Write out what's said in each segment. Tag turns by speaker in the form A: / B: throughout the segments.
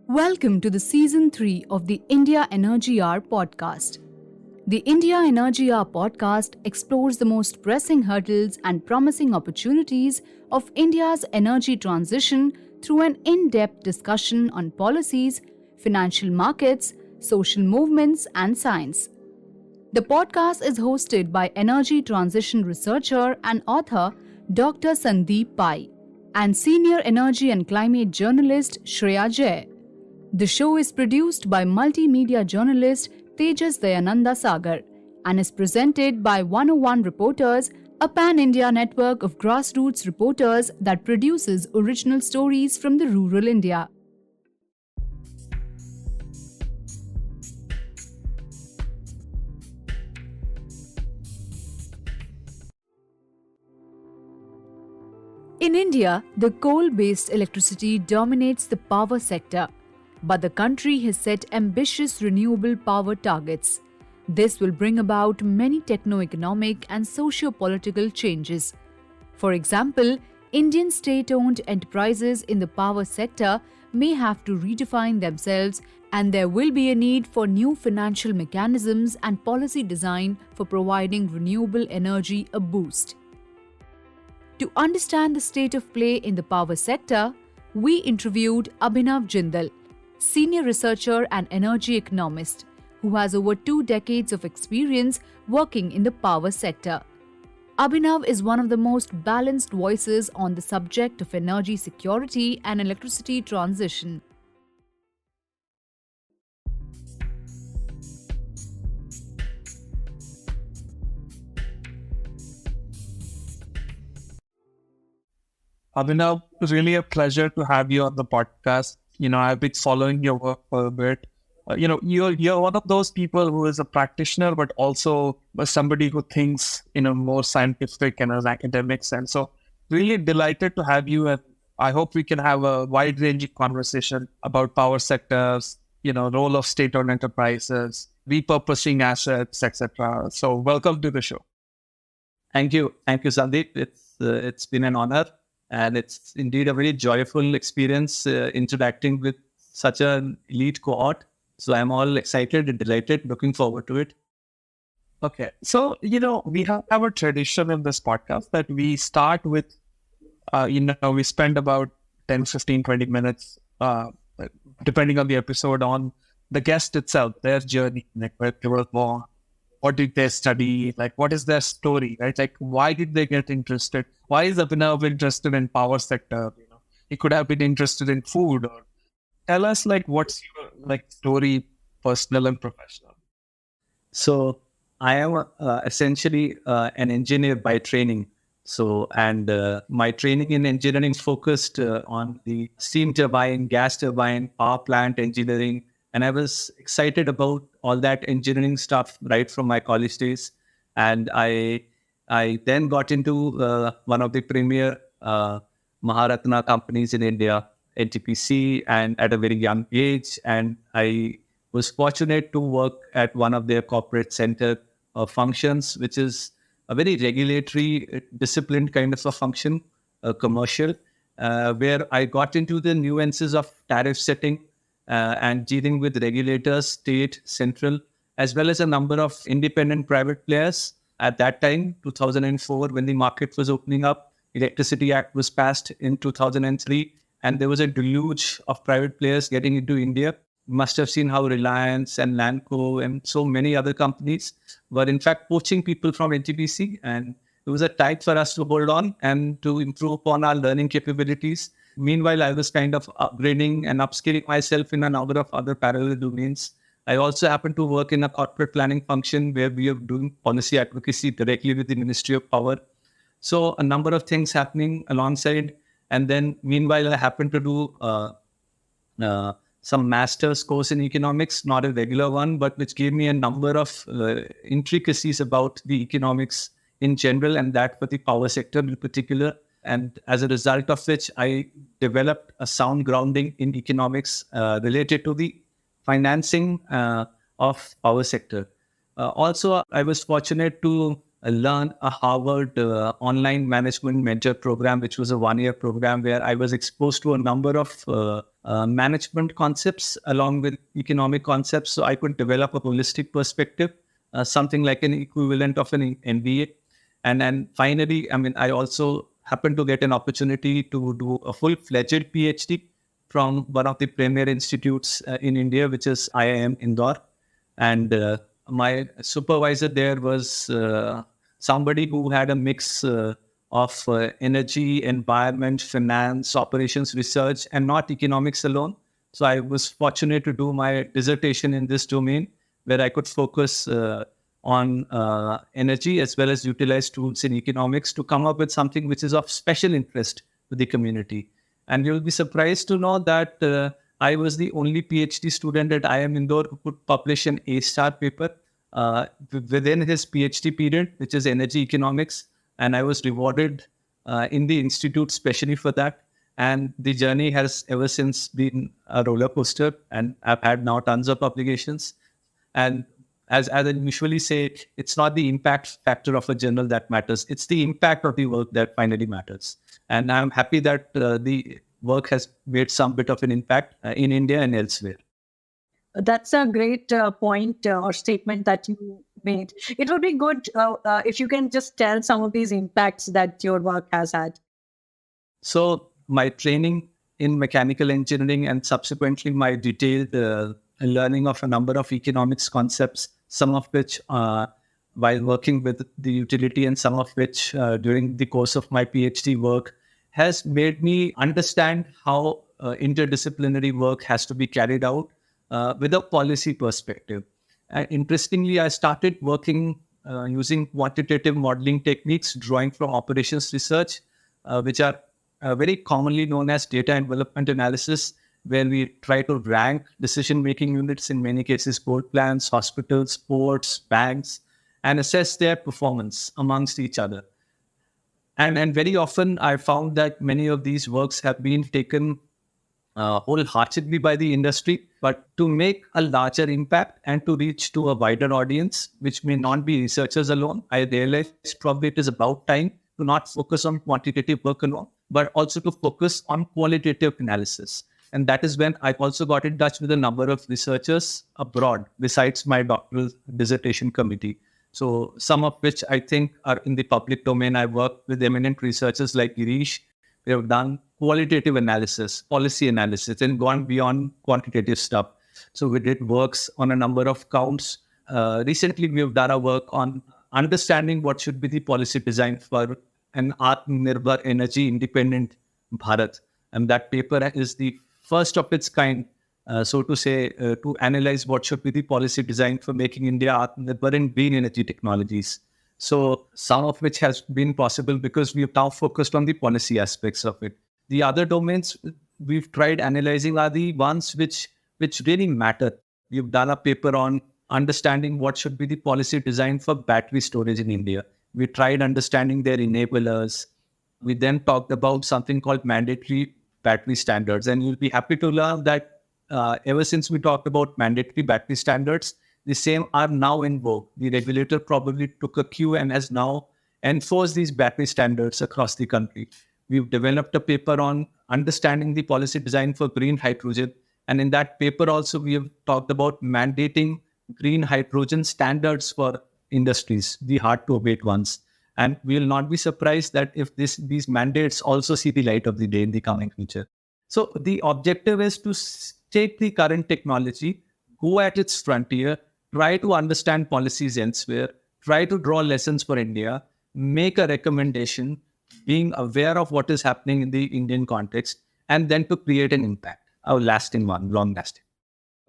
A: Welcome to the Season 3 of the India Energy Hour podcast. The India Energy Hour podcast explores the most pressing hurdles and promising opportunities of India's energy transition through an in-depth discussion on policies, financial markets, social movements, and science. The podcast is hosted by energy transition researcher and author Dr. Sandeep Pai and senior energy and climate journalist Shreya Jay. The show is produced by multimedia journalist Tejas Dayananda Sagar and is presented by 101 Reporters, a pan-India network of grassroots reporters that produces original stories from the rural India. In India, the coal-based electricity dominates the power sector. But the country has set ambitious renewable power targets. This will bring about many techno-economic and socio-political changes. For example, Indian state-owned enterprises in the power sector may have to redefine themselves, and there will be a need for new financial mechanisms and policy design for providing renewable energy a boost. To understand the state of play in the power sector, we interviewed Abhinav Jindal, senior researcher and energy economist, who has over 2 decades of experience working in the power sector. Abhinav is one of the most balanced voices on the subject of energy security and electricity transition.
B: Abhinav, really a pleasure to have you on the podcast. I've been following your work for a bit. You're one of those people who is a practitioner, but also somebody who thinks in a more scientific and an academic sense. So really delighted to have you. And I hope we can have a wide-ranging conversation about power sectors, role of state-owned enterprises, repurposing assets, etc. So welcome to the show.
C: Thank you, Sandeep. It's been an honor. And it's indeed a very joyful experience interacting with such an elite cohort. So I'm all excited and delighted, looking forward to it.
B: Okay. So, we have a tradition in this podcast that we start with, we spend about 10, 15, 20 minutes, depending on the episode, on the guest itself, their journey, like where they were born. What did they study? Like, what is their story, right? Like, why did they get interested? Why is Abhinav interested in power sector? He could have been interested in food. Or tell us, what's your story, personal and professional?
C: So, I am essentially an engineer by training. My training in engineering focused on the steam turbine, gas turbine, power plant engineering. And I was excited about all that engineering stuff right from my college days. And I then got into one of the premier Maharatna companies in India, NTPC, and at a very young age. And I was fortunate to work at one of their corporate center functions, which is a very regulatory, disciplined kind of a function, commercial, where I got into the nuances of tariff setting, and dealing with regulators, state, central, as well as a number of independent private players. At that time, 2004, when the market was opening up, Electricity Act was passed in 2003, and there was a deluge of private players getting into India. You must have seen how Reliance and Lanco and so many other companies were in fact poaching people from NTPC, and it was a time for us to hold on and to improve upon our learning capabilities. Meanwhile, I was kind of upgrading and upskilling myself in a number of other parallel domains. I also happened to work in a corporate planning function where we are doing policy advocacy directly with the Ministry of Power. So a number of things happening alongside. And then meanwhile, I happened to do some master's course in economics, not a regular one, but which gave me a number of intricacies about the economics in general and that for the power sector in particular. And as a result of which, I developed a sound grounding in economics related to the financing of power sector. Also, I was fortunate to learn a Harvard online management mentor program, which was a 1-year program where I was exposed to a number of management concepts along with economic concepts. So I could develop a holistic perspective, something like an equivalent of an MBA. And then finally, I also happened to get an opportunity to do a full-fledged PhD from one of the premier institutes in India, which is IIM Indore. And my supervisor there was somebody who had a mix of energy, environment, finance, operations, research, and not economics alone. So I was fortunate to do my dissertation in this domain, where I could focus on energy as well as utilize tools in economics to come up with something which is of special interest to the community. And you'll be surprised to know that I was the only PhD student at IIM Indore who could publish an A-star paper within his PhD period, which is energy economics. And I was rewarded in the institute specially for that. And the journey has ever since been a roller coaster. And I've had now tons of publications. And as I usually say, it's not the impact factor of a journal that matters. It's the impact of the work that finally matters. And I'm happy that the work has made some bit of an impact in India and elsewhere.
D: That's a great point or statement that you made. It would be good if you can just tell some of these impacts that your work has had.
C: So my training in mechanical engineering and subsequently my detailed learning of a number of economics concepts, some of which while working with the utility and some of which during the course of my PhD work, has made me understand how interdisciplinary work has to be carried out with a policy perspective. And interestingly, I started working using quantitative modeling techniques, drawing from operations research, which are very commonly known as data envelopment analysis, where we try to rank decision-making units, in many cases coal plants, hospitals, ports, banks, and assess their performance amongst each other. And very often I found that many of these works have been taken wholeheartedly by the industry, but to make a larger impact and to reach to a wider audience, which may not be researchers alone, I realized probably it is about time to not focus on quantitative work alone, but also to focus on qualitative analysis. And that is when I also got in touch with a number of researchers abroad, besides my doctoral dissertation committee. So some of which I think are in the public domain. I worked with eminent researchers like Girish. We have done qualitative analysis, policy analysis, and gone beyond quantitative stuff. So we did works on a number of counts. Recently, we have done a work on understanding what should be the policy design for an Atmanirbhar energy independent Bharat. And that paper is the first of its kind, so to say, to analyze what should be the policy design for making India Atmanirbhar in green energy technologies. So some of which has been possible because we have now focused on the policy aspects of it. The other domains we've tried analyzing are the ones which really matter. We've done a paper on understanding what should be the policy design for battery storage in India. We tried understanding their enablers. We then talked about something called mandatory battery standards. And you'll be happy to learn that ever since we talked about mandatory battery standards, the same are now in vogue. The regulator probably took a cue and has now enforced these battery standards across the country. We've developed a paper on understanding the policy design for green hydrogen. And in that paper also, we have talked about mandating green hydrogen standards for industries, the hard to abate ones. And we will not be surprised that if these mandates also see the light of the day in the coming future. So the objective is to take the current technology, go at its frontier, try to understand policies elsewhere, try to draw lessons for India, make a recommendation, being aware of what is happening in the Indian context, and then to create an impact, a lasting one, long-lasting.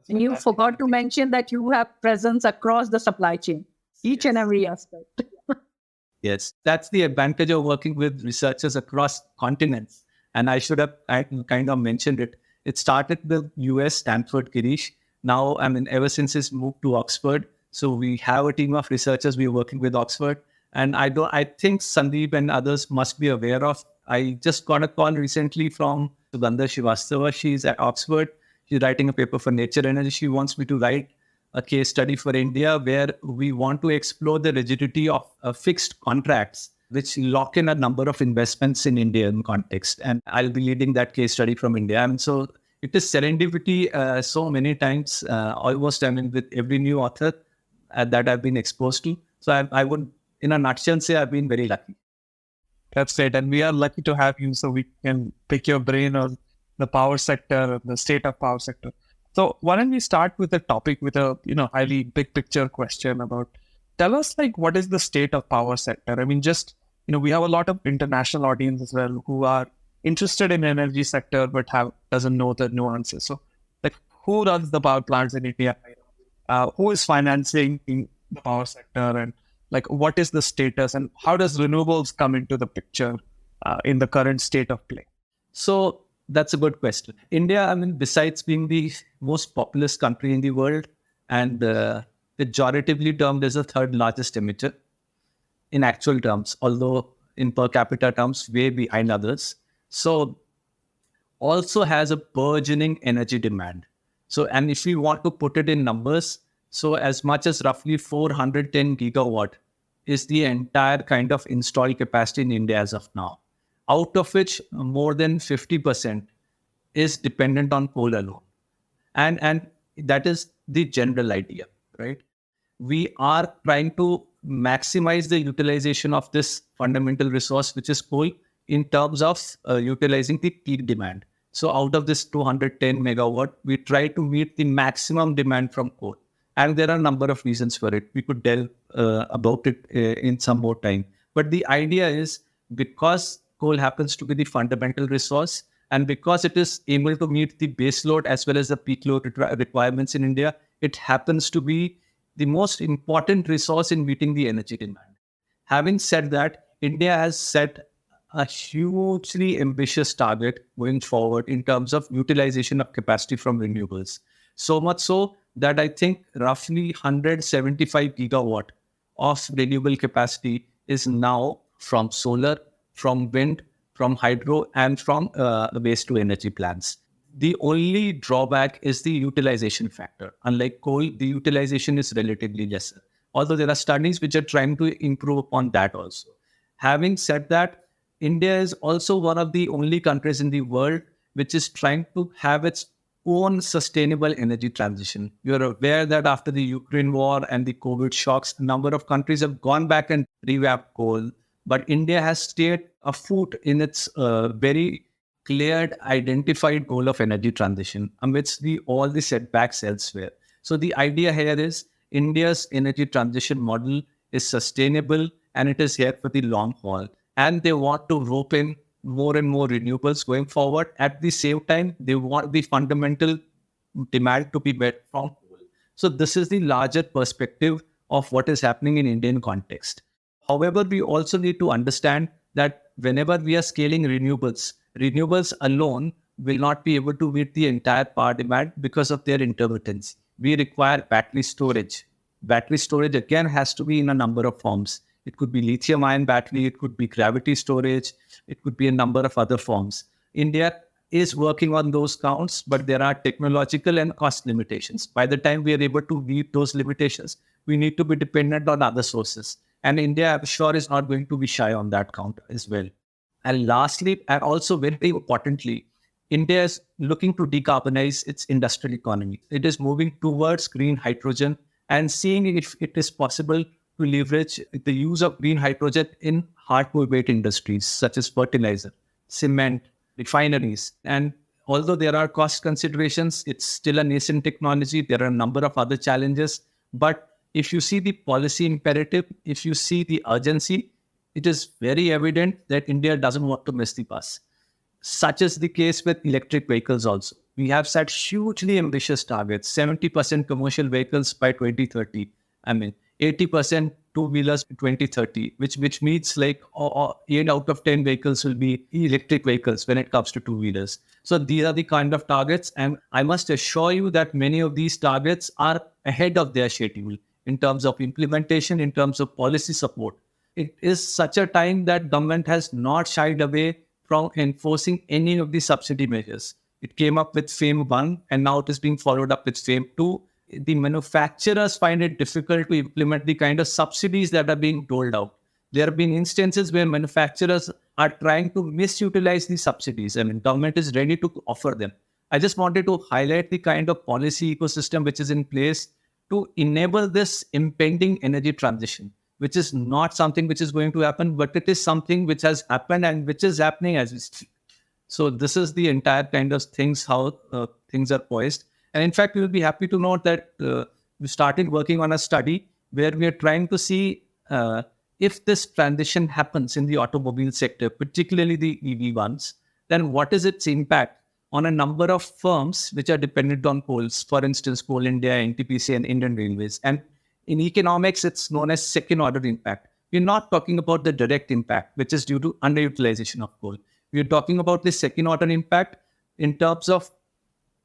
D: And you forgot to mention that you have presence across the supply chain, each and every aspect.
C: Yes, that's the advantage of working with researchers across continents. And I kind of mentioned it. It started with US, Stanford, Girish. Now, ever since he's moved to Oxford, so we have a team of researchers we are working with Oxford. And I think Sandeep and others must be aware of. I just got a call recently from Sugandha Srivastava. She's at Oxford. She's writing a paper for Nature Energy. She wants me to write a case study for India where we want to explore the rigidity of fixed contracts, which lock in a number of investments in Indian context. And I'll be leading that case study from India. And so it is serendipity so many times, almost, with every new author that I've been exposed to. So I would, in a nutshell, say I've been very lucky.
B: That's great. And we are lucky to have you so we can pick your brain on the power sector, the state of power sector. So why don't we start with the topic with a, highly big picture question about, tell us what is the state of power sector? We have a lot of international audience as well who are interested in energy sector, but doesn't know the nuances. So who runs the power plants in India? Who is financing the power sector, and what is the status, and how does renewables come into the picture in the current state of play?
C: So that's a good question. India, besides being the most populous country in the world and pejoratively termed as the third largest emitter in actual terms, although in per capita terms, way behind others. So also has a burgeoning energy demand. So, and if we want to put it in numbers, so as much as roughly 410 gigawatt is the entire kind of installed capacity in India as of now, out of which more than 50% is dependent on coal alone. And that is the general idea, right? We are trying to maximize the utilization of this fundamental resource, which is coal, in terms of utilizing the peak demand. So out of this 210 megawatt, we try to meet the maximum demand from coal. And there are a number of reasons for it. We could delve about it in some more time. But the idea is, because coal happens to be the fundamental resource, and because it is able to meet the base load as well as the peak load requirements in India, it happens to be the most important resource in meeting the energy demand. Having said that, India has set a hugely ambitious target going forward in terms of utilization of capacity from renewables. So much so that I think roughly 175 gigawatt of renewable capacity is now from solar, from wind, from hydro, and from waste to energy plants. The only drawback is the utilization factor. Unlike coal, the utilization is relatively lesser. Although there are studies which are trying to improve upon that also. Having said that, India is also one of the only countries in the world which is trying to have its own sustainable energy transition. You're aware that after the Ukraine war and the COVID shocks, a number of countries have gone back and revamped coal. But India has stayed afoot in its very cleared, identified goal of energy transition amidst all the setbacks elsewhere. So the idea here is India's energy transition model is sustainable and it is here for the long haul. And they want to rope in more and more renewables going forward. At the same time, they want the fundamental demand to be met from coal. So this is the larger perspective of what is happening in Indian context. However, we also need to understand that whenever we are scaling renewables alone will not be able to meet the entire power demand because of their intermittency. We require battery storage. Battery storage again has to be in a number of forms. It could be lithium-ion battery, it could be gravity storage, it could be a number of other forms. India is working on those counts, but there are technological and cost limitations. By the time we are able to meet those limitations, we need to be dependent on other sources. And India, I'm sure, is not going to be shy on that count as well. And lastly, and also very importantly, India is looking to decarbonize its industrial economy. It is moving towards green hydrogen and seeing if it is possible to leverage the use of green hydrogen in hard-to-abate industries such as fertilizer, cement, refineries. And although there are cost considerations, it's still a nascent technology. There are a number of other challenges. But if you see the policy imperative, if you see the urgency, it is very evident that India doesn't want to miss the bus. Such is the case with electric vehicles also. We have set hugely ambitious targets, 70% commercial vehicles by 2030. 80% two-wheelers by 2030, which means 8 out of 10 vehicles will be electric vehicles when it comes to two-wheelers. So these are the kind of targets. And I must assure you that many of these targets are ahead of their schedule in terms of implementation, in terms of policy support. It is such a time that government has not shied away from enforcing any of the subsidy measures. It came up with FAME 1 and now it is being followed up with FAME 2. the manufacturers find it difficult to implement the kind of subsidies that are being doled out. There have been instances where manufacturers are trying to misutilize the subsidies. I mean, government is ready to offer them. I just wanted to highlight the kind of policy ecosystem which is in place to enable this impending energy transition, which is not something which is going to happen, but it is something which has happened and which is happening as we speak. So this is the entire kind of things, how things are poised. And in fact, we will be happy to note that we started working on a study where we are trying to see if this transition happens in the automobile sector, particularly the EV ones, then what is its impact on a number of firms which are dependent on coals, for instance, Coal India, NTPC, and Indian Railways. And in economics, it's known as second order impact. We're not talking about the direct impact, which is due to underutilization of coal. We're talking about the second order impact in terms of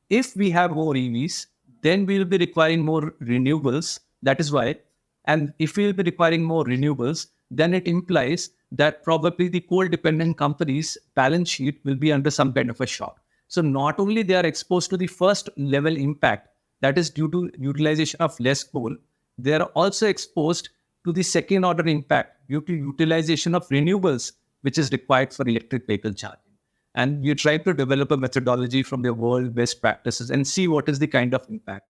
C: if we have more EVs, then we'll be requiring more renewables. That is why. And if we'll be requiring more renewables, then it implies that probably the coal-dependent companies' balance sheet will be under some kind of a shock. So not only they are exposed to the first level impact, that is due to utilization of less coal, they are also exposed to the second order impact due to utilization of renewables, which is required for electric vehicle charging. And you try to develop a methodology from the world best practices and see what is the kind of impact.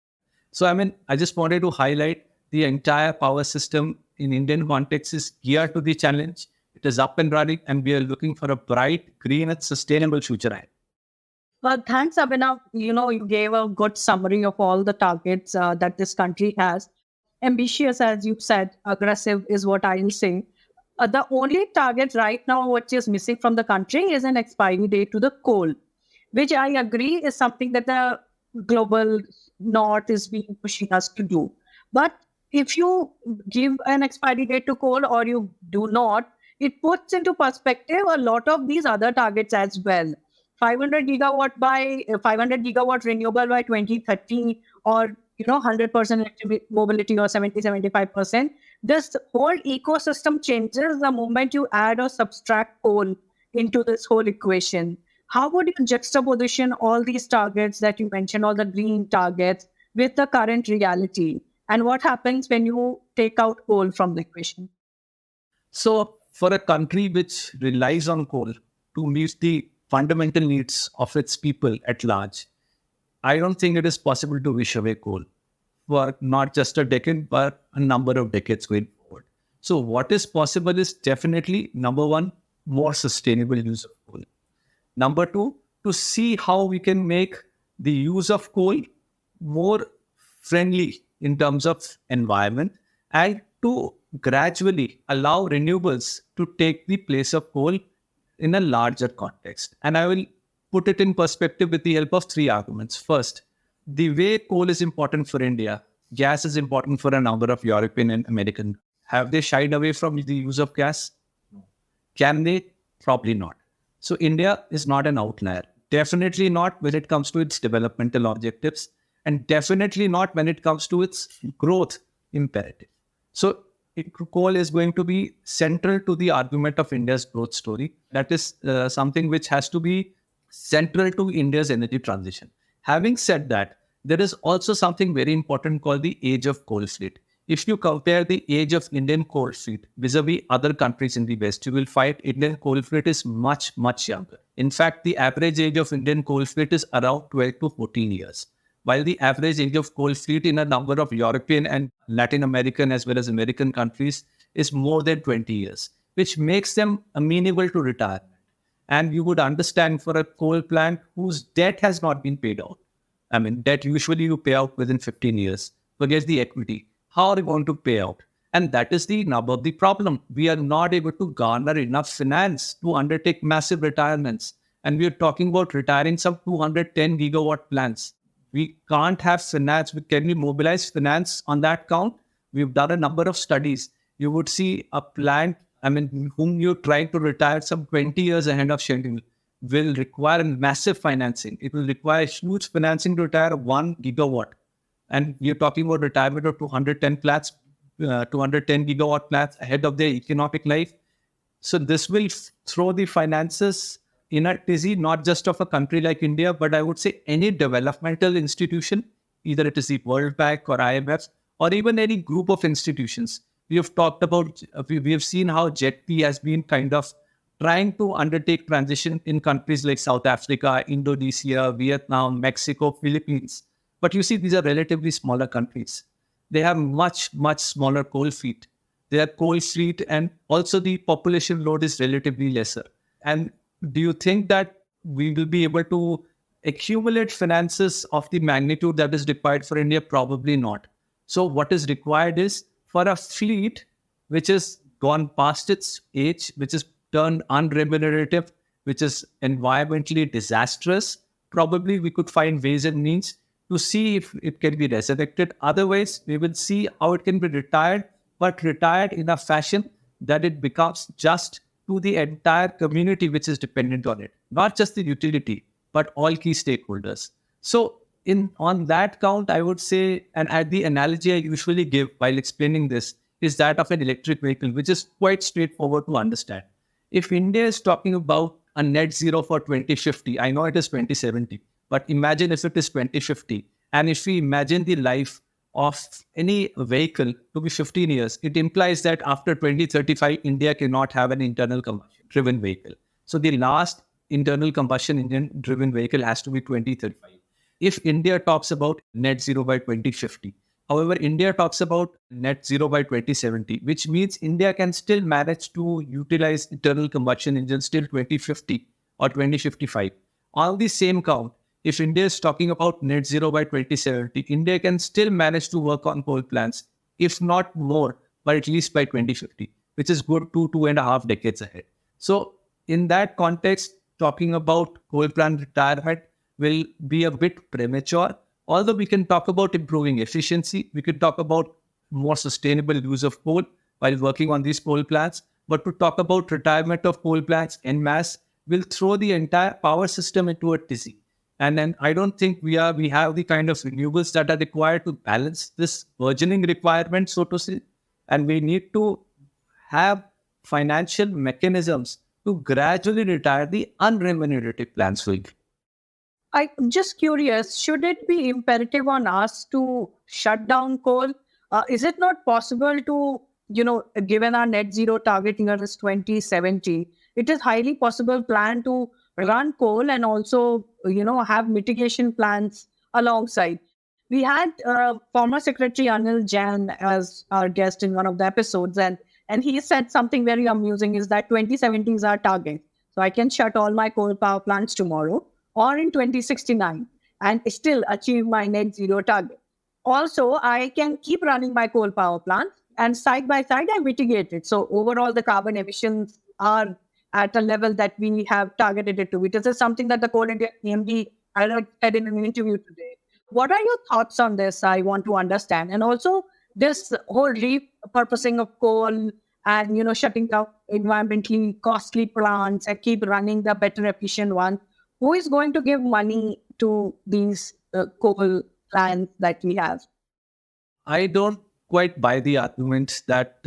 C: So, I mean, I just wanted to highlight the entire power system in Indian context is geared to the challenge. It is up and running, and we are looking for a bright, green, and sustainable future ahead.
D: Well, thanks, Abhinav. You gave a good summary of all the targets that this country has. Ambitious, as you said, aggressive is what I will say. The only target right now which is missing from the country is an expiry date to the coal, which I agree is something that the global north is being pushing us to do. But if you give an expiry date to coal or you do not, it puts into perspective a lot of these other targets as well. 500 gigawatt renewable by 2030, or 100% electric mobility, or 70-75%. This whole ecosystem changes the moment you add or subtract coal into this whole equation. How would you juxtaposition all these targets that you mentioned, all the green targets, with the current reality? And what happens when you take out coal from the equation?
C: So for a country which relies on coal to meet the fundamental needs of its people at large, I don't think it is possible to wish away coal for not just a decade, but a number of decades going forward. So what is possible is definitely, number one, more sustainable use of coal. Number two, to see how we can make the use of coal more friendly in terms of environment, and to gradually allow renewables to take the place of coal in a larger context. And I will put it in perspective with the help of three arguments. First, the way coal is important for India, gas is important for a number of European and American. Have they shied away from the use of gas? No. Can they? Probably not. So India is not an outlier. Definitely not when it comes to its developmental objectives, and definitely not when it comes to its growth imperative. So coal is going to be central to the argument of India's growth story. That is something which has to be central to India's energy transition. Having said that, there is also something very important called the age of coal fleet. If you compare the age of Indian coal fleet vis-a-vis other countries in the West, you will find Indian coal fleet is much, much younger. In fact, the average age of Indian coal fleet is around 12 to 14 years, while the average age of coal fleet in a number of European and Latin American as well as American countries is more than 20 years, which makes them amenable to retirement. And you would understand for a coal plant whose debt has not been paid out. I mean, debt usually you pay out within 15 years. Forget the equity. How are you going to pay out? And that is the nub of the problem. We are not able to garner enough finance to undertake massive retirements. And we are talking about retiring some 210 gigawatt plants. We can't have finance. Can we mobilize finance on that count? We've done a number of studies. You would see a plant, whom you're trying to retire some 20 years ahead of schedule, will require massive financing. It will require huge financing to retire 1 gigawatt. And you're talking about retirement of 210 plants, 210 gigawatt plants ahead of their economic life. So this will throw the finances in a tizzy, not just of a country like India, but I would say any developmental institution either it is the World Bank or IMF or even any group of institutions. We have talked about, we have seen how JETP has been kind of trying to undertake transition in countries like South Africa, Indonesia, Vietnam, Mexico, Philippines. But you see, these are relatively smaller countries. They have much, much smaller coal fleet. They are coal fleet, and also the population load is relatively lesser. And do you think that we will be able to accumulate finances of the magnitude that is required for India? Probably not. So what is required is for a fleet which has gone past its age, which is turned unremunerative, which is environmentally disastrous, probably we could find ways and means to see if it can be resurrected. Otherwise, we will see how it can be retired, but retired in a fashion that it becomes just to the entire community which is dependent on it, not just the utility, but all key stakeholders. So on that count, I would say, and at the analogy I usually give while explaining this is that of an electric vehicle, which is quite straightforward to understand. If India is talking about a net zero for 2050, I know it is 2070, but imagine if it is 2050. And if we imagine the life of any vehicle to be 15 years, it implies that after 2035, India cannot have an internal combustion driven vehicle. So the last internal combustion engine driven vehicle has to be 2035. If India talks about net zero by 2050, however, India talks about net zero by 2070, which means India can still manage to utilize internal combustion engines till 2050 or 2055. On the same count, if India is talking about net zero by 2070, India can still manage to work on coal plants, if not more, but at least by 2050, which is good 2.5 decades ahead. So in that context, talking about coal plant retirement will be a bit premature. Although we can talk about improving efficiency, we could talk about more sustainable use of coal while working on these coal plants. But to talk about retirement of coal plants en masse will throw the entire power system into a tizzy. And then I don't think we have the kind of renewables that are required to balance this burgeoning requirement, so to say. And we need to have financial mechanisms to gradually retire the unremunerative plants.
D: I'm just curious, should it be imperative on us to shut down coal? Is it not possible to, given our net zero target year is 2070, it is highly possible plan to run coal and also, have mitigation plans alongside. We had former Secretary Anil Jain as our guest in one of the episodes, and he said something very amusing is that 2070 is our target. So I can shut all my coal power plants tomorrow or in 2069 and still achieve my net zero target. Also, I can keep running my coal power plants and side by side I mitigate it. So overall, the carbon emissions are at a level that we have targeted it to. This is something that the Coal India AMD said in an interview today. What are your thoughts on this? I want to understand. And also this whole repurposing of coal and, shutting down environmentally costly plants and keep running the better efficient ones. Who is going to give money to these coal plants that we have?
C: I don't quite buy the argument that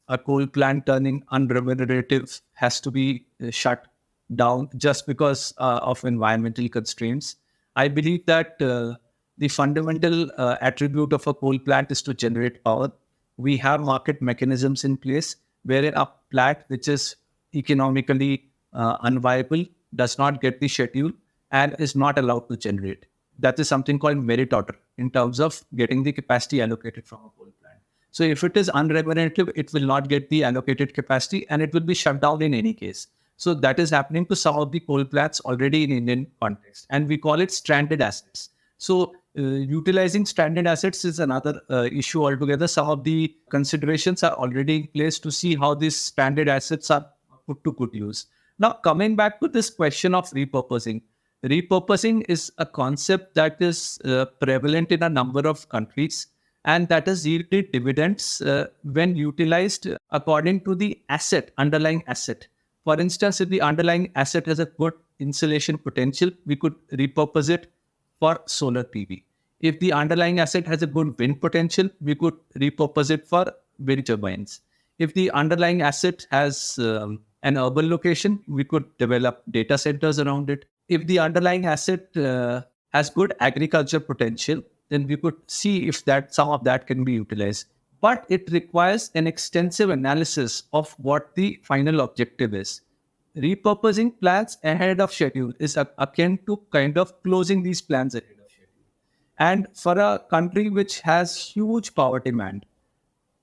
C: a coal plant turning unremunerative has to be shut down just because of environmental constraints. I believe that the fundamental attribute of a coal plant is to generate power. We have market mechanisms in place where a plant which is economically unviable does not get the schedule and is not allowed to generate. That is something called merit order in terms of getting the capacity allocated from a coal plant. So if it is unremunerative, it will not get the allocated capacity and it will be shut down in any case. So that is happening to some of the coal plants already in Indian context, and we call it stranded assets. So utilizing stranded assets is another issue altogether. Some of the considerations are already in place to see how these stranded assets are put to good use. Now, coming back to this question of repurposing. Repurposing is a concept that is prevalent in a number of countries and that has yielded dividends when utilized according to the underlying asset. For instance, if the underlying asset has a good insulation potential, we could repurpose it for solar PV. If the underlying asset has a good wind potential, we could repurpose it for wind turbines. If the underlying asset has an urban location, we could develop data centers around it. If the underlying asset has good agriculture potential, then we could see if that some of that can be utilized. But it requires an extensive analysis of what the final objective is. Repurposing plans ahead of schedule is akin to kind of closing these plans ahead of schedule. And for a country which has huge power demand,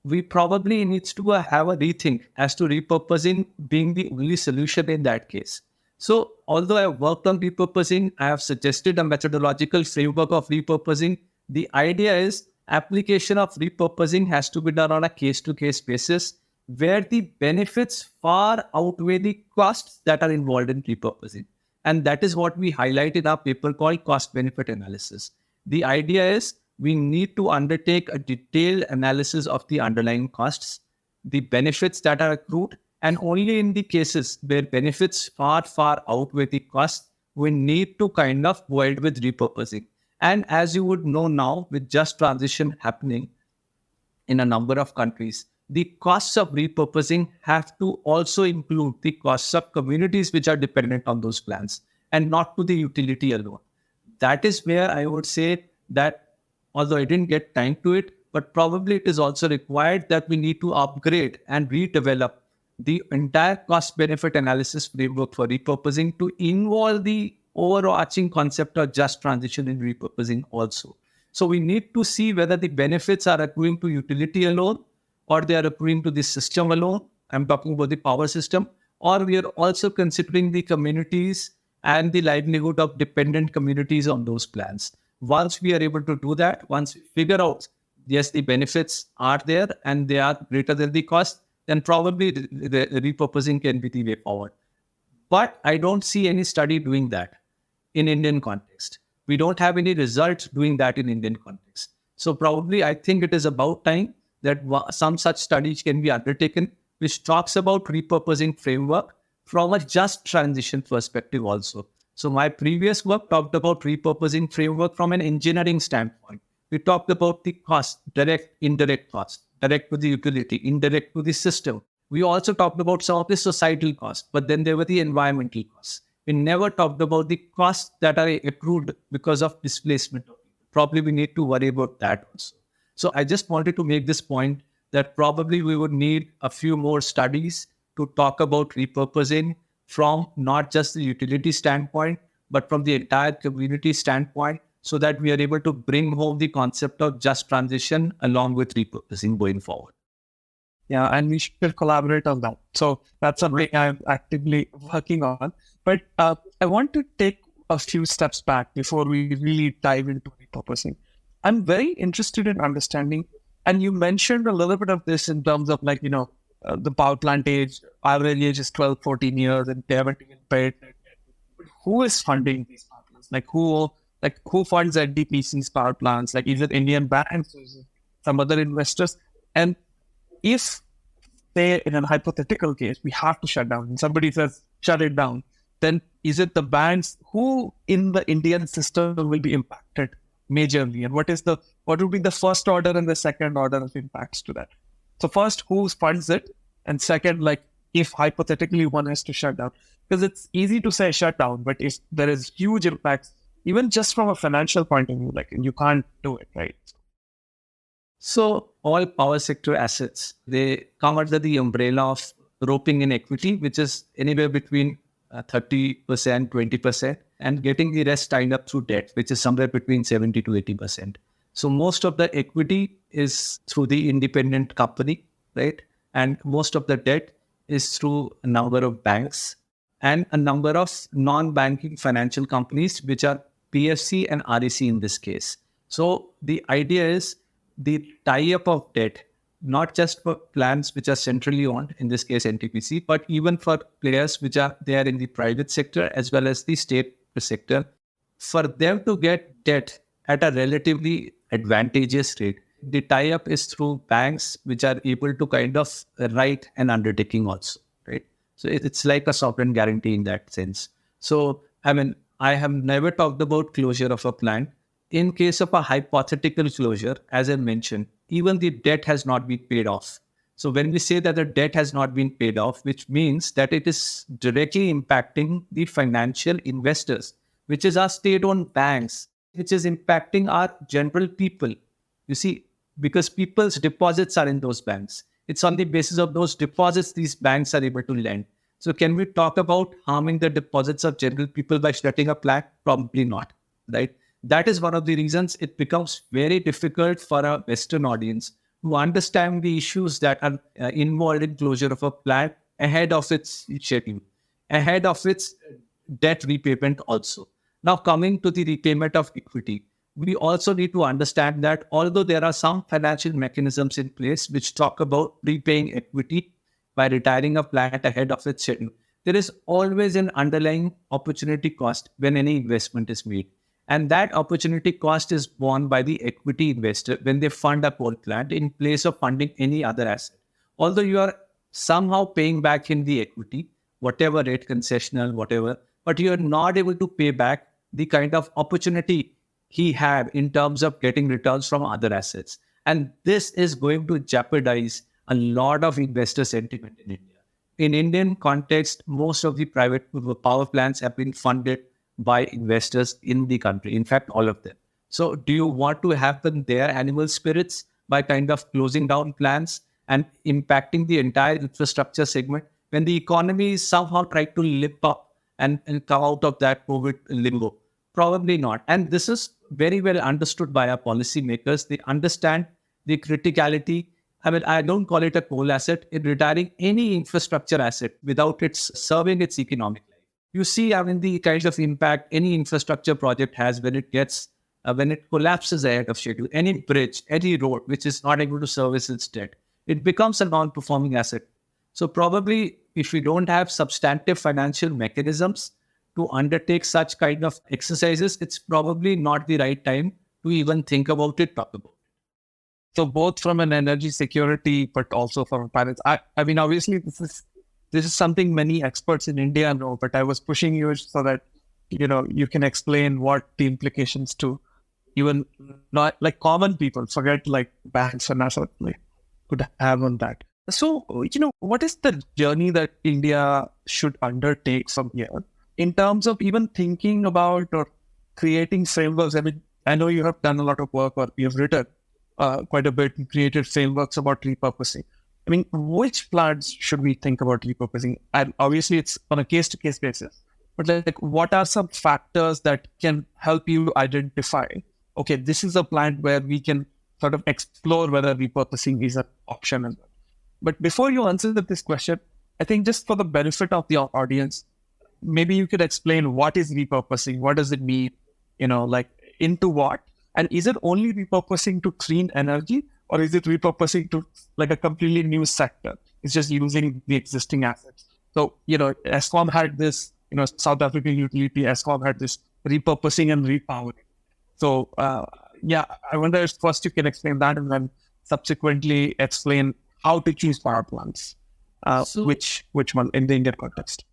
C: we probably needs to have a rethink as to repurposing being the only solution in that case. So although I have worked on repurposing, I have suggested a methodological framework of repurposing. The idea is application of repurposing has to be done on a case-to-case basis where the benefits far outweigh the costs that are involved in repurposing. And that is what we highlight in our paper called cost-benefit analysis. The idea is we need to undertake a detailed analysis of the underlying costs, the benefits that are accrued, and only in the cases where benefits far, far outweigh the costs, we need to kind of go ahead with repurposing. And as you would know now, with just transition happening in a number of countries, the costs of repurposing have to also include the costs of communities which are dependent on those plans and not to the utility alone. That is where I would say that although I didn't get time to it, but probably it is also required that we need to upgrade and redevelop the entire cost-benefit analysis framework for repurposing to involve the overarching concept of just transition in repurposing also. So we need to see whether the benefits are accruing to utility alone or they are accruing to the system alone. I'm talking about the power system, or we are also considering the communities and the livelihood of dependent communities on those plans. Once we are able to do that, once we figure out, yes, the benefits are there and they are greater than the cost, then probably the repurposing can be the way forward. But I don't see any study doing that in Indian context. We don't have any results doing that in Indian context. So probably I think it is about time that some such studies can be undertaken, which talks about repurposing framework from a just transition perspective also. So my previous work talked about repurposing framework from an engineering standpoint. We talked about the cost, direct, indirect cost, direct to the utility, indirect to the system. We also talked about some of the societal costs, but then there were the environmental costs. We never talked about the costs that are accrued because of displacement of people. Probably we need to worry about that also. So I just wanted to make this point that probably we would need a few more studies to talk about repurposing from not just the utility standpoint, but from the entire community standpoint, so that we are able to bring home the concept of just transition along with repurposing going forward.
B: Yeah, and we should collaborate on that. So that's something I'm actively working on. But I want to take a few steps back before we really dive into repurposing. I'm very interested in understanding, and you mentioned a little bit of this in terms of the power plant age, average age is 12, 14 years, and they haven't even paid. Who is funding these power plants? Who funds NTPC's power plants? Is it Indian banks? Or is it some other investors? And if, say, in a hypothetical case, we have to shut down, and somebody says, shut it down, then is it the banks who in the Indian system will be impacted majorly? And what would be the first order and the second order of impacts to that? So first, who funds it? And second, if hypothetically one has to shut down, because it's easy to say shut down, but if there is huge impacts, even just from a financial point of view, you can't do it, right?
C: So all power sector assets, they come under the umbrella of roping in equity, which is anywhere between 30%, 20%, and getting the rest tied up through debt, which is somewhere between 70 to 80%. So most of the equity is through the independent company, right? And most of the debt is through a number of banks and a number of non-banking financial companies, which are PFC and REC in this case. So the idea is the tie-up of debt, not just for plants which are centrally owned, in this case NTPC, but even for players which are there in the private sector as well as the state sector, for them to get debt at a relatively advantageous rate. The tie-up is through banks which are able to kind of write an undertaking also, right? So it's like a sovereign guarantee in that sense. So, I have never talked about closure of a plant. In case of a hypothetical closure, as I mentioned, even the debt has not been paid off. So when we say that the debt has not been paid off, which means that it is directly impacting the financial investors, which is our state-owned banks, which is impacting our general people. You see, because people's deposits are in those banks. It's on the basis of those deposits these banks are able to lend. So can we talk about harming the deposits of general people by shutting a plant? Probably not, right? That is one of the reasons it becomes very difficult for a Western audience to understand the issues that are involved in closure of a plant ahead of its schedule, ahead of its debt repayment also. Now, coming to the repayment of equity, we also need to understand that although there are some financial mechanisms in place which talk about repaying equity by retiring a plant ahead of its schedule, there is always an underlying opportunity cost when any investment is made. And that opportunity cost is borne by the equity investor when they fund a coal plant in place of funding any other asset. Although you are somehow paying back in the equity, whatever rate, concessional, whatever, but you are not able to pay back the kind of opportunity he had in terms of getting returns from other assets. And this is going to jeopardize a lot of investor sentiment in India. In Indian context, most of the private power plants have been funded by investors in the country. In fact, all of them. So do you want to happen their animal spirits by kind of closing down plants and impacting the entire infrastructure segment when the economy is somehow trying to lift up and come out of that COVID limbo? Probably not. And this is very well understood by our policymakers. They understand the criticality. I mean, I don't call it a coal asset in retiring any infrastructure asset without its serving its economic life. You see, I mean, the kind of impact any infrastructure project has when it gets, when it collapses ahead of schedule. Any bridge, any road which is not able to service its debt, it becomes a non-performing asset. So probably if we don't have substantive financial mechanisms to undertake such kind of exercises, it's probably not the right time to even think about it, talk about it.
B: So both from an energy security, but also from finance. I mean, obviously, this is something many experts in India know, but I was pushing you so that, you can explain what the implications to even not like common people, forget like banks and that sort of like, could have on that. So, what is the journey that India should undertake from here in terms of even thinking about or creating frameworks? I mean, I know you have done a lot of work or you have written quite a bit and created frameworks about repurposing. I mean, which plants should we think about repurposing? And obviously, it's on a case-to-case basis. But like, what are some factors that can help you identify, okay, this is a plant where we can sort of explore whether repurposing is an option as well. But before you answer this question, I think just for the benefit of the audience, maybe you could explain what is repurposing, what does it mean, like into what? And is it only repurposing to clean energy or is it repurposing to like a completely new sector? It's just using the existing assets. So, ESCOM had this, South African utility, ESCOM had this repurposing and repowering. So, I wonder if first you can explain that and then subsequently explain how to choose power plants, which one in the Indian context.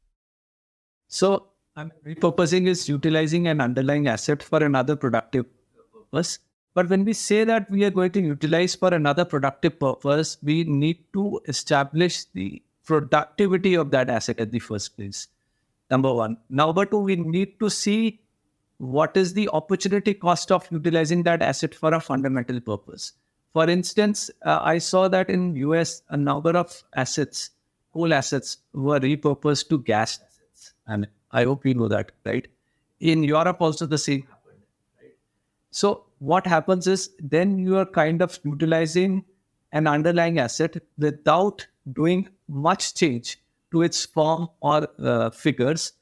C: So, repurposing is utilizing an underlying asset for another productive purpose. But when we say that we are going to utilize for another productive purpose, we need to establish the productivity of that asset at the first place. Number one. Number two, we need to see what is the opportunity cost of utilizing that asset for a fundamental purpose. For instance, I saw that in US, a number of assets, coal assets, were repurposed to gas assets. And I hope you know that, right? In Europe also the same happened, right? So what happens is then you are kind of utilizing an underlying asset without doing much change to its form or figures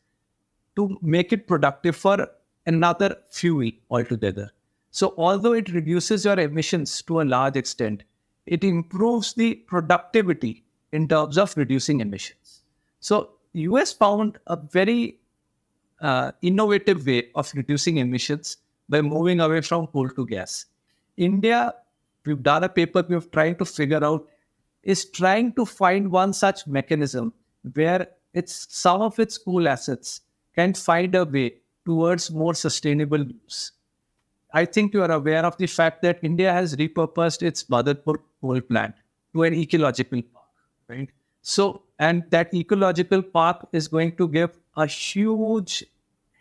C: to make it productive for another fuel altogether. So although it reduces your emissions to a large extent, it improves the productivity in terms of reducing emissions. So US found a very innovative way of reducing emissions by moving away from coal to gas. India, we've done a paper we've tried to figure out, is trying to find one such mechanism where some of its coal assets can find a way towards more sustainable use. I think you are aware of the fact that India has repurposed its Badarpur coal plant to an ecological park, right? So, and that ecological park is going to give a huge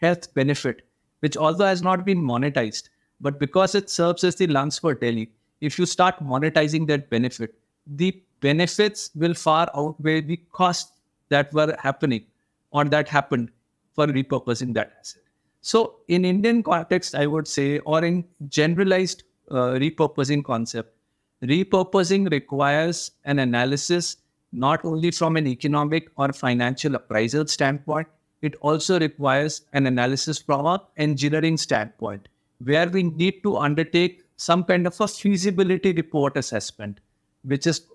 C: health benefit which although has not been monetized, but because it serves as the lungs for Delhi, if you start monetizing that benefit, the benefits will far outweigh the costs that were happening or that happened for repurposing that asset. So in Indian context, I would say, or in generalized repurposing concept, repurposing requires an analysis not only from an economic or financial appraisal standpoint, it also requires an analysis from an engineering standpoint, where we need to undertake some kind of a feasibility report assessment, which is,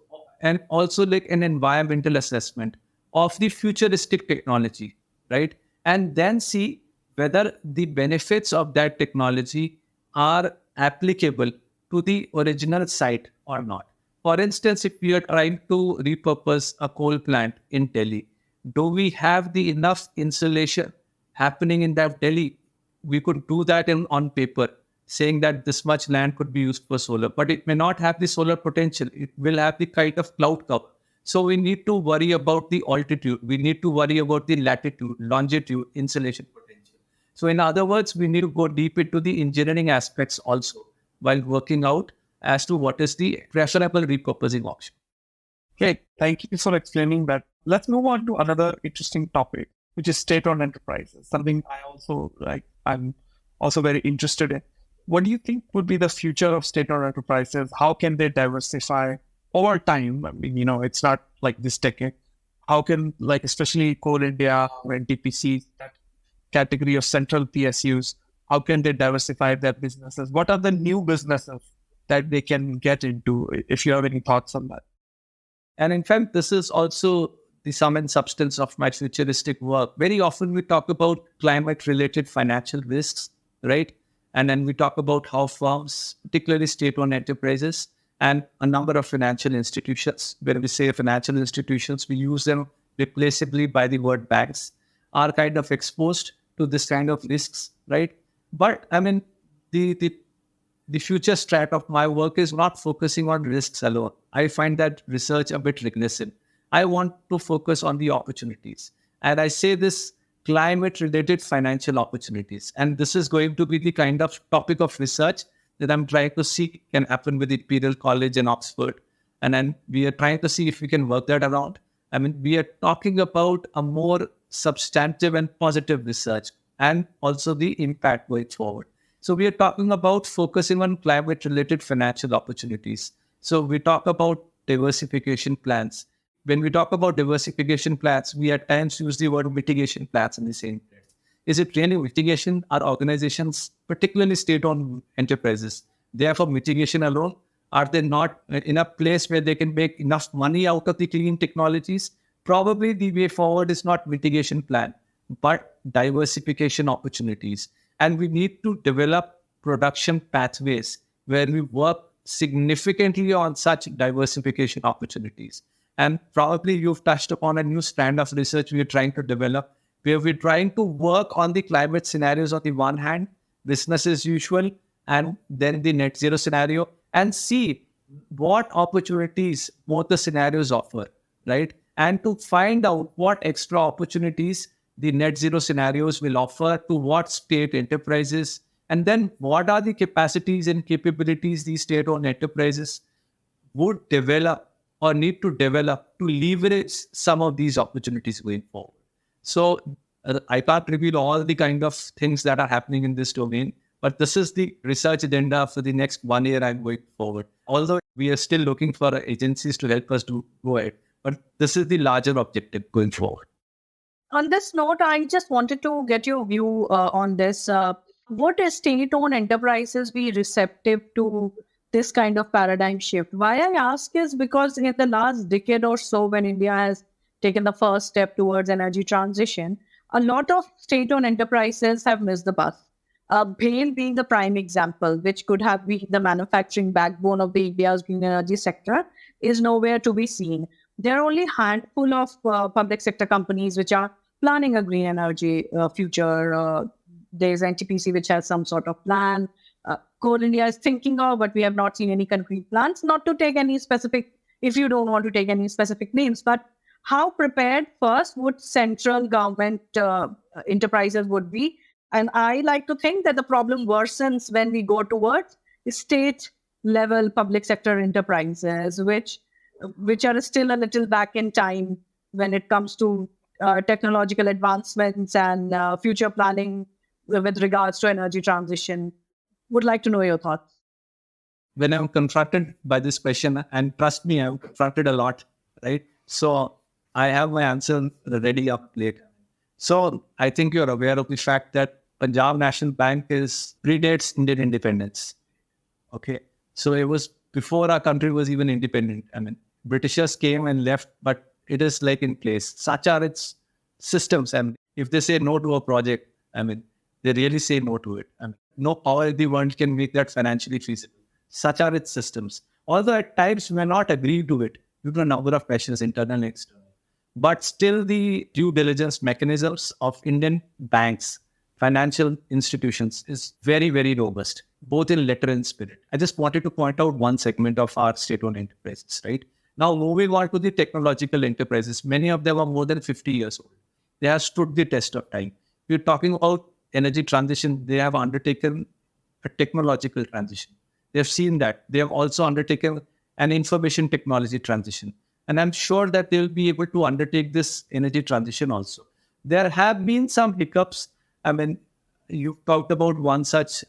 C: and also like an environmental assessment of the futuristic technology, right? And then see whether the benefits of that technology are applicable to the original site or not. For instance, if we are trying to repurpose a coal plant in Delhi, do we have the enough insulation happening in that Delhi? We could do that on paper, saying that this much land could be used for solar, but it may not have the solar potential. It will have the kind of cloud cover. So we need to worry about the altitude. We need to worry about the latitude, longitude, insulation potential. So in other words, we need to go deep into the engineering aspects also while working out as to what is the preferable repurposing option.
B: Okay, thank you for explaining that. Let's move on to another interesting topic, which is state-owned enterprises, something I also like. I'm also very interested in. What do you think would be the future of state-owned enterprises? How can they diversify over time? I mean, it's not like this decade. How can, like, especially Coal India or NTPC, that category of central PSUs, how can they diversify their businesses? What are the new businesses that they can get into? If you have any thoughts on that.
C: And in fact, this is also the sum and substance of my futuristic work. Very often we talk about climate-related financial risks, right? And then we talk about how firms, particularly state-owned enterprises, and a number of financial institutions, when we say financial institutions, we use them replaceably by the word banks, are kind of exposed to this kind of risks, right? But I mean, the future strat of my work is not focusing on risks alone. I find that research a bit regressive. I want to focus on the opportunities. And I say this climate-related financial opportunities. And this is going to be the kind of topic of research that I'm trying to see can happen with Imperial College and Oxford. And then we are trying to see if we can work that around. I mean, we are talking about a more substantive and positive research and also the impact going forward. So we are talking about focusing on climate-related financial opportunities. So we talk about diversification plans. When we talk about diversification plans, we at times use the word mitigation plans in the same place. Is it really mitigation? Are organizations, particularly state-owned enterprises, they are for mitigation alone? Are they not in a place where they can make enough money out of the clean technologies? Probably the way forward is not mitigation plan, but diversification opportunities. And we need to develop production pathways where we work significantly on such diversification opportunities. And probably you've touched upon a new strand of research we are trying to develop, where we're trying to work on the climate scenarios on the one hand, business as usual, and then the net zero scenario, and see what opportunities both the scenarios offer, right? And to find out what extra opportunities the net zero scenarios will offer to what state enterprises, and then what are the capacities and capabilities these state-owned enterprises would develop or need to develop to leverage some of these opportunities going forward. So I can't reveal all the kind of things that are happening in this domain, but this is the research agenda for the next 1 year and going forward. Although we are still looking for agencies to help us to go ahead, but this is the larger objective going forward.
D: On this note, I just wanted to get your view on this. Would state-owned enterprises be receptive to this kind of paradigm shift? Why I ask is because in the last decade or so, when India has taken the first step towards energy transition, a lot of state-owned enterprises have missed the bus. BHEL being the prime example, which could have been the manufacturing backbone of the India's green energy sector, is nowhere to be seen. There are only a handful of public sector companies which are planning a green energy future. There's NTPC, which has some sort of plan. Coal India is thinking of, but we have not seen any concrete plans. Not to take any specific, if you don't want to take any specific names, but how prepared first would central government enterprises would be And I like to think that the problem worsens when we go towards state level public sector enterprises, which are still a little back in time when it comes to technological advancements and future planning with regards to energy transition. Would like to know your thoughts.
C: When I'm confronted by this question, and trust me, I'm confronted a lot, right? So I have my answer ready up later. So I think you're aware of the fact that Punjab National Bank predates Indian independence. Okay. So it was before our country was even independent. I mean, Britishers came and left, but it is like in place. Such are its systems. And if they say no to a project, I mean, they really say no to it. I mean, no power in the world can make that financially feasible. Such are its systems. Although at times we may not agree to it due to a number of pressures, internal and external. But still the due diligence mechanisms of Indian banks, financial institutions is very, very robust, both in letter and spirit. I just wanted to point out one segment of our state-owned enterprises, right? Now, moving on to the technological enterprises, many of them are more than 50 years old. They have stood the test of time. We're talking about energy transition. They have undertaken a technological transition. They have seen that. They have also undertaken an information technology transition. And I'm sure that they'll be able to undertake this energy transition also. There have been some hiccups. I mean, you've talked about one such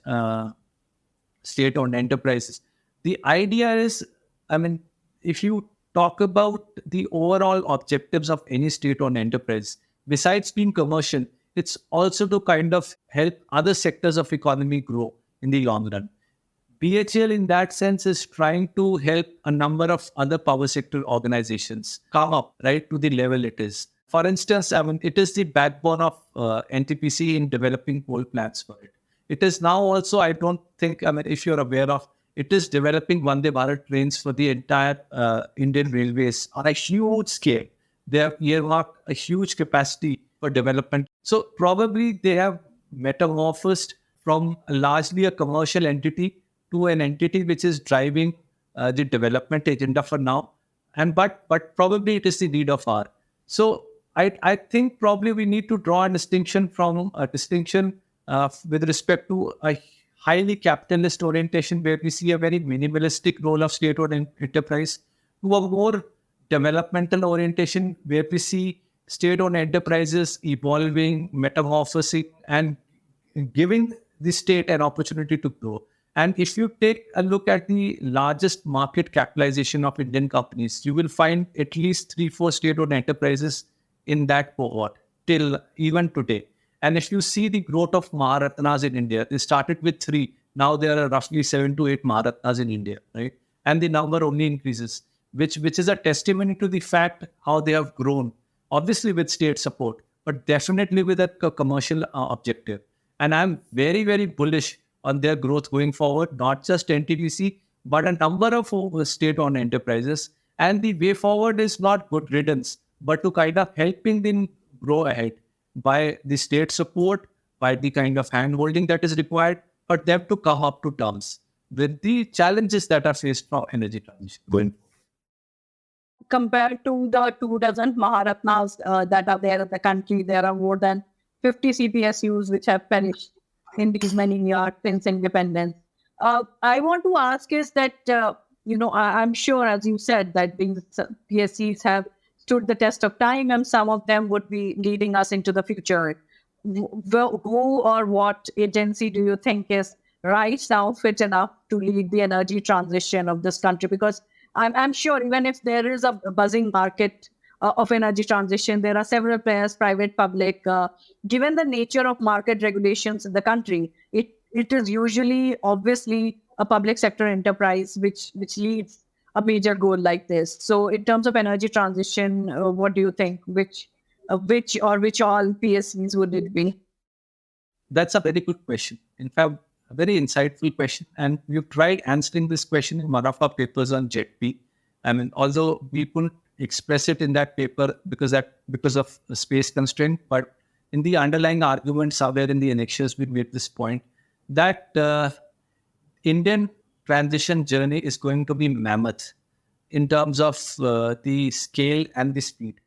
C: state-owned enterprises. The idea is, I mean, if you talk about the overall objectives of any state-owned enterprise, besides being commercial, it's also to kind of help other sectors of economy grow in the long run. BHL in that sense is trying to help a number of other power sector organizations come up, right, to the level it is. For instance, I mean, it is the backbone of NTPC in developing coal plants for it. It is now also, I don't think, I mean, if you're aware of, it is developing Vande Bharat trains for the entire Indian railways on a huge scale. They have earmarked a huge capacity for development. So probably they have metamorphosed from largely a commercial entity to an entity which is driving the development agenda for now. And but probably it is the need of hour. So I think probably we need to draw a distinction with respect to a highly capitalist orientation where we see a very minimalistic role of state-owned enterprise to a more developmental orientation where we see state-owned enterprises evolving, metamorphosing, and giving the state an opportunity to grow. And if you take a look at the largest market capitalization of Indian companies, you will find at least 3-4 state-owned enterprises in that cohort till even today. And if you see the growth of Maharatnas in India, they started with 3. Now there are roughly 7 to 8 Maharatnas in India, right? And the number only increases, which is a testimony to the fact how they have grown, obviously with state support, but definitely with a commercial objective. And I'm very, very bullish on their growth going forward, not just NTPC, but a number of state-owned enterprises. And the way forward is not good riddance, but to kind of helping them grow ahead by the state support, by the kind of hand-holding that is required for them to come up to terms with the challenges that are faced from energy transition going forward.
D: Compared to the 24 Maharatnas that are there in the country, there are more than 50 CPSUs which have perished in these many years since independence. I want to ask is that, I'm sure, as you said, that these PSCs have stood the test of time and some of them would be leading us into the future. Who or what agency do you think is right now fit enough to lead the energy transition of this country? Because I'm sure even if there is a buzzing market of energy transition, there are several players, private, public. Given the nature of market regulations in the country, it is usually, obviously, a public sector enterprise which leads a major goal like this. So in terms of energy transition, what do you think? Which all PSCs would it be?
C: That's a very good question. In fact, a very insightful question. And we've tried answering this question in one of our papers on JETP. I mean, although we couldn't express it in that paper because of a space constraint, but in the underlying argument somewhere in the annexures, we made this point that Indian transition journey is going to be mammoth in terms of the scale and the speed.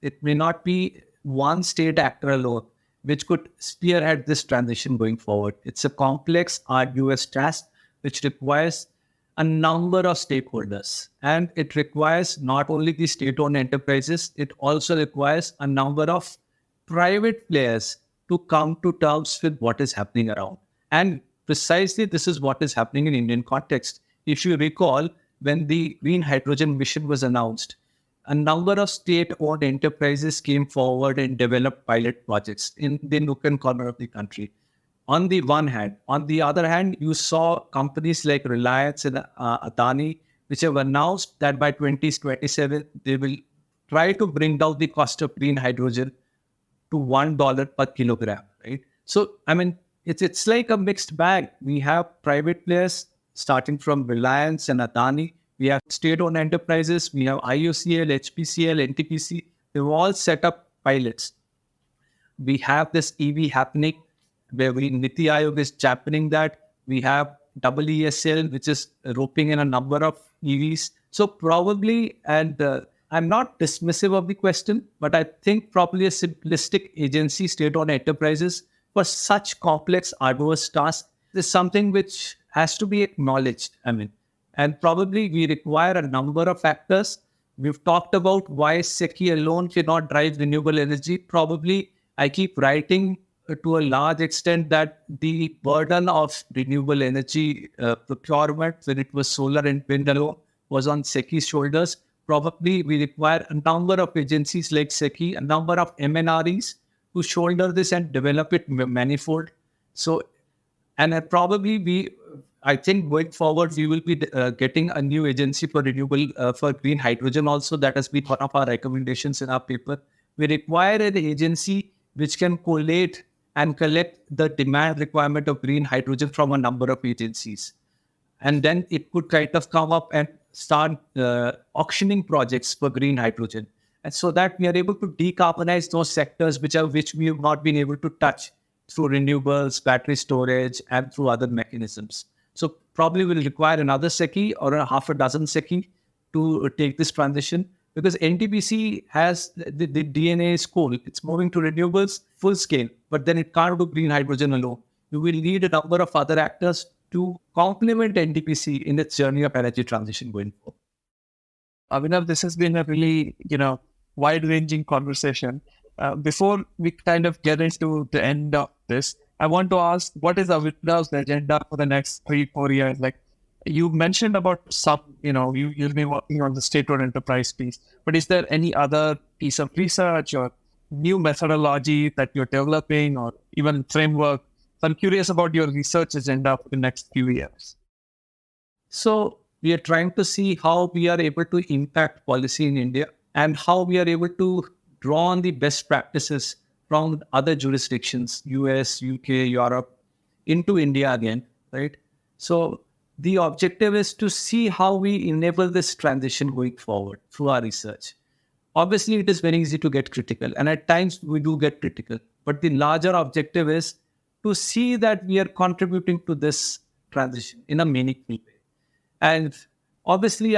C: It may not be one state actor alone. which could spearhead this transition going forward. It's a complex, arduous task which requires a number of stakeholders. And it requires not only the state-owned enterprises, it also requires a number of private players to come to terms with what is happening around. And precisely this is what is happening in Indian context. If you recall, when the green hydrogen mission was announced, a number of state-owned enterprises came forward and developed pilot projects in the nook and corner of the country. On the one hand. On the other hand, you saw companies like Reliance and Adani, which have announced that by 2027, they will try to bring down the cost of green hydrogen to $1 per kilogram, right? So, I mean, it's like a mixed bag. We have private players starting from Reliance and Adani. We have state-owned enterprises. We have IOCL, HPCL, NTPC. They've all set up pilots. We have this EV happening where Niti Aayog is championing that. We have EESL, which is roping in a number of EVs. So probably, and I'm not dismissive of the question, but I think probably a simplistic agency, state-owned enterprises, for such complex, arduous tasks is something which has to be acknowledged. I mean, and probably we require a number of factors. We've talked about why SECI alone cannot drive renewable energy. Probably I keep writing to a large extent that the burden of renewable energy procurement, when it was solar and wind alone, was on SECI's shoulders. Probably we require a number of agencies like SECI, a number of MNREs to shoulder this and develop it manifold. So, and probably I think going forward, we will be getting a new agency for renewable, for green hydrogen also. That has been one of our recommendations in our paper. We require an agency which can collate and collect the demand requirement of green hydrogen from a number of agencies. And then it could kind of come up and start auctioning projects for green hydrogen. And so that we are able to decarbonize those sectors which we have not been able to touch through renewables, battery storage, and through other mechanisms. So probably will require another SECI or a half a dozen SECI to take this transition, because NTPC has the DNA is cool. It's moving to renewables full scale, but then it can't do green hydrogen alone. You will need a number of other actors to complement NTPC in its journey of energy transition going forward.
B: Abhinav, this has been a really, wide-ranging conversation. Before we kind of get into the end of this, I want to ask, what is Abhinav's agenda for the next 3-4 years? Like you mentioned about some, you'll be working on the state-owned enterprise piece, but is there any other piece of research or new methodology that you're developing or even framework? So I'm curious about your research agenda for the next few years.
C: So we are trying to see how we are able to impact policy in India and how we are able to draw on the best practices from other jurisdictions, US, UK, Europe, into India again, right? So the objective is to see how we enable this transition going forward through our research. Obviously, it is very easy to get critical, and at times we do get critical. But the larger objective is to see that we are contributing to this transition in a meaningful way. And obviously,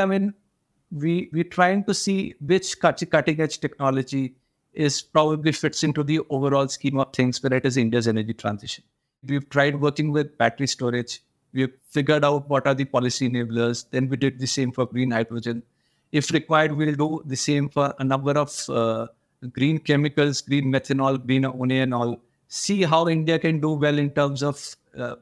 C: we're trying to see which cutting edge technology is probably fits into the overall scheme of things when it is India's energy transition. We've tried working with battery storage. We've figured out what are the policy enablers. Then we did the same for green hydrogen. If required, we'll do the same for a number of green chemicals, green methanol, green ammonia and all. See how India can do well in terms of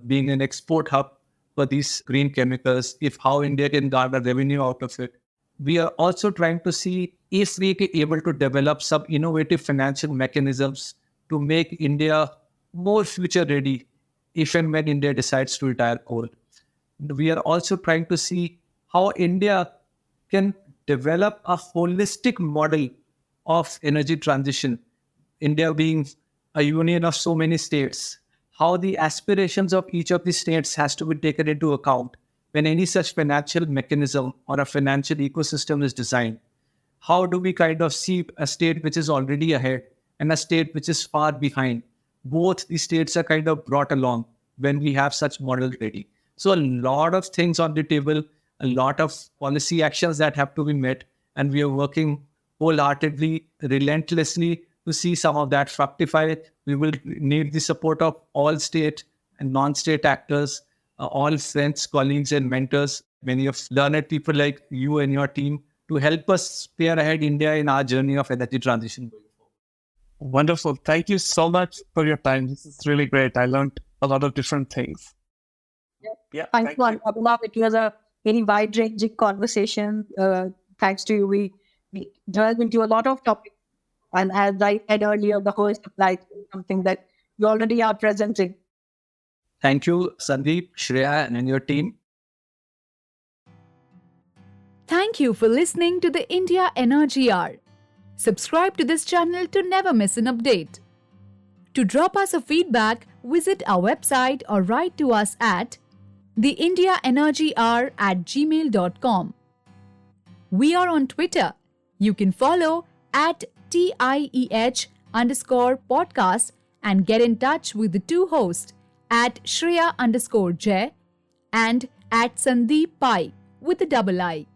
C: being an export hub for these green chemicals, how India can garner revenue out of it. We are also trying to see if we are able to develop some innovative financial mechanisms to make India more future ready if and when India decides to retire coal. We are also trying to see how India can develop a holistic model of energy transition, India being a union of so many states, how the aspirations of each of the states has to be taken into account when any such financial mechanism or a financial ecosystem is designed. How do we kind of see a state which is already ahead and a state which is far behind? Both the states are kind of brought along when we have such models ready. So a lot of things on the table, a lot of policy actions that have to be met, and we are working wholeheartedly, relentlessly to see some of that fructify. We will need the support of all state and non-state actors, all friends, colleagues, and mentors, many of learned people like you and your team, to help us spearhead India in our journey of energy transition.
B: Wonderful. Thank you so much for your time. This is really great. I learned a lot of different things.
D: Yeah, thanks a lot, Abhinav. It was a very wide-ranging conversation. Thanks to you, we delved into a lot of topics. And as I said earlier, the host applies to something that you already are presenting.
C: Thank you, Sandeep, Shreya, and your team.
A: Thank you for listening to the India Energy Hour. Subscribe to this channel to never miss an update. To drop us a feedback, visit our website or write to us at theindiaenergyhour@gmail.com. We are on Twitter. You can follow at TIEH_podcast and get in touch with the two hosts at Shreya_Jay and at Sandeep Pai with a double I.